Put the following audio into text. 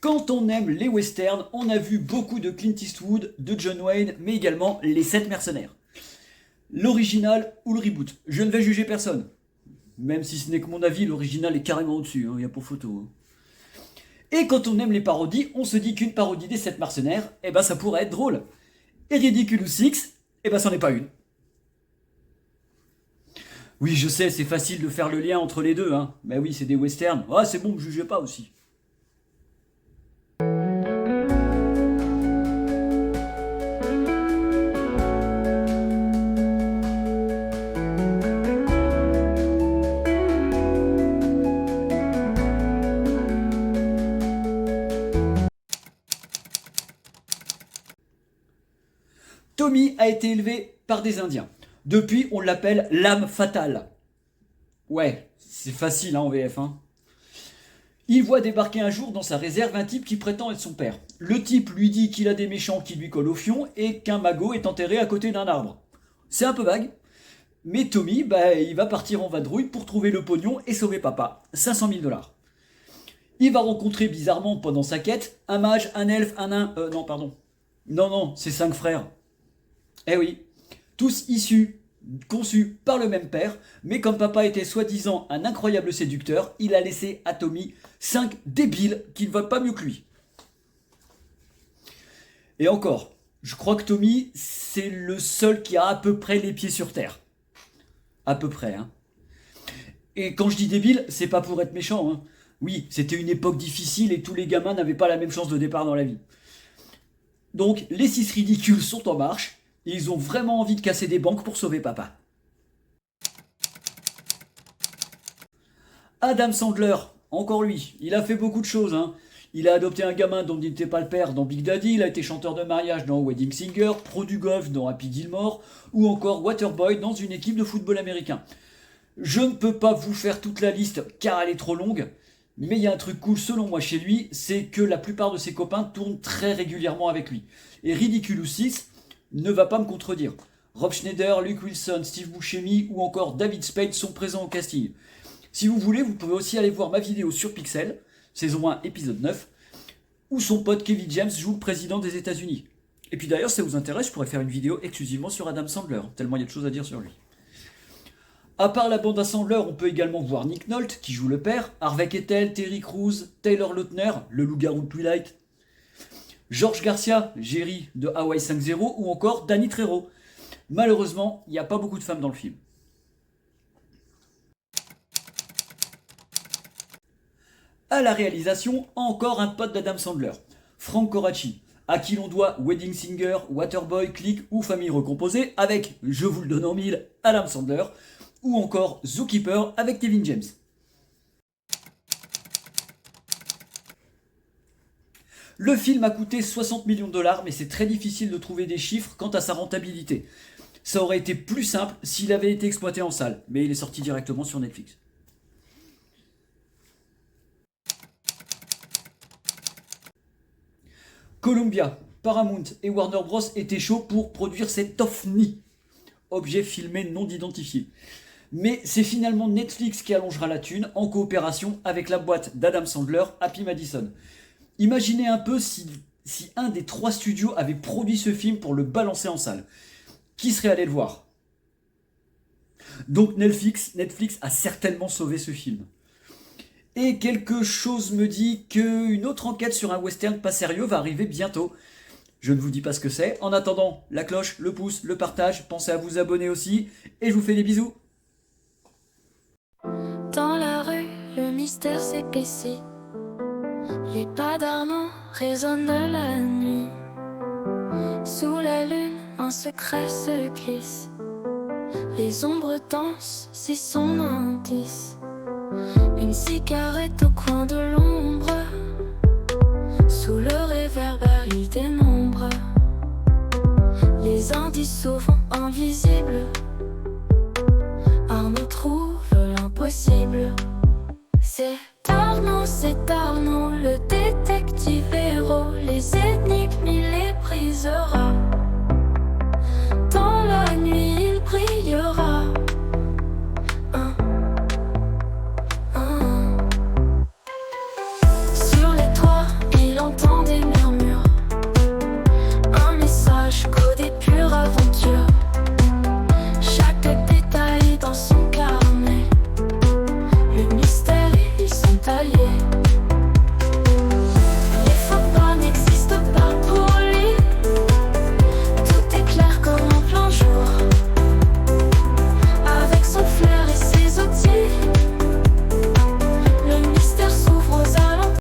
Quand on aime les westerns, on a vu beaucoup de Clint Eastwood, de John Wayne, mais également les 7 mercenaires. L'original ou le reboot, je ne vais juger personne. Même si ce n'est que mon avis, l'original est carrément au-dessus, il n'y a pas photo. Et quand on aime les parodies, on se dit qu'une parodie des 7 mercenaires, eh ben ça pourrait être drôle. Et Ridiculous Six, eh ben c'en est pas une. Oui, je sais, c'est facile de faire le lien entre les deux, hein. Mais oui, c'est des westerns. Ah, c'est bon, me jugez pas aussi. Tommy a été élevé par des Indiens. Depuis, on l'appelle l'âme fatale. Ouais, c'est facile hein, en VF. Hein. Il voit débarquer un jour dans sa réserve un type qui prétend être son père. Le type lui dit qu'il a des méchants qui lui collent au fion et qu'un magot est enterré à côté d'un arbre. C'est un peu vague, mais Tommy, il va partir en vadrouille pour trouver le pognon et sauver papa. 500 000 $. Il va rencontrer bizarrement pendant sa quête un mage, un elfe, un nain... non, pardon. Non, c'est 5 frères. Eh oui, tous conçus par le même père, mais comme papa était soi-disant un incroyable séducteur, il a laissé à Tommy 5 débiles qui ne valent pas mieux que lui. Et encore, je crois que Tommy, c'est le seul qui a à peu près les pieds sur terre. À peu près, hein. Et quand je dis débile, c'est pas pour être méchant, hein. Oui, c'était une époque difficile et tous les gamins n'avaient pas la même chance de départ dans la vie. Donc, les 6 ridicules sont en marche, et ils ont vraiment envie de casser des banques pour sauver papa. Adam Sandler, encore lui, il a fait beaucoup de choses, hein. Il a adopté un gamin dont il n'était pas le père dans Big Daddy, il a été chanteur de mariage dans Wedding Singer, pro du golf dans Happy Gilmore, ou encore Waterboy dans une équipe de football américain. Je ne peux pas vous faire toute la liste car elle est trop longue, mais il y a un truc cool selon moi chez lui, c'est que la plupart de ses copains tournent très régulièrement avec lui. Et Ridiculous Six ne va pas me contredire. Rob Schneider, Luke Wilson, Steve Buscemi ou encore David Spade sont présents au casting. Si vous voulez, vous pouvez aussi aller voir ma vidéo sur Pixel, saison 1, épisode 9, où son pote Kevin James joue le président des États-Unis. Et puis d'ailleurs, si ça vous intéresse, je pourrais faire une vidéo exclusivement sur Adam Sandler, tellement il y a de choses à dire sur lui. À part la bande à Sandler, on peut également voir Nick Nolte, qui joue le père, Harvey Keitel, Terry Crews, Taylor Lautner, le loup-garou de Twilight, George Garcia, Jerry de Hawaii 5-0, ou encore Danny Trejo. Malheureusement, il n'y a pas beaucoup de femmes dans le film. À la réalisation, encore un pote d'Adam Sandler, Frank Coraci, à qui l'on doit Wedding Singer, Waterboy, Click ou Famille Recomposée, avec, je vous le donne en mille, Adam Sandler, ou encore Zookeeper avec Kevin James. Le film a coûté 60 millions de $, mais c'est très difficile de trouver des chiffres quant à sa rentabilité. Ça aurait été plus simple s'il avait été exploité en salle, mais il est sorti directement sur Netflix. Columbia, Paramount et Warner Bros étaient chauds pour produire cet OVNI, objet filmé non identifié. Mais c'est finalement Netflix qui allongera la thune en coopération avec la boîte d'Adam Sandler, Happy Madison. Imaginez un peu si un des 3 studios avait produit ce film pour le balancer en salle. Qui serait allé le voir? Donc Netflix a certainement sauvé ce film. Et quelque chose me dit qu'une autre enquête sur un western pas sérieux va arriver bientôt. Je ne vous dis pas ce que c'est. En attendant, la cloche, le pouce, le partage, pensez à vous abonner aussi. Et je vous fais des bisous. Dans la rue, le mystère s'épaissit. Les pas d'Armand résonnent la nuit. Sous la lune, un secret se glisse. Les ombres dansent, c'est son indice. Une cigarette au coin de l'ombre. Sous le réverbère, il dénombre les indices souvent invisibles.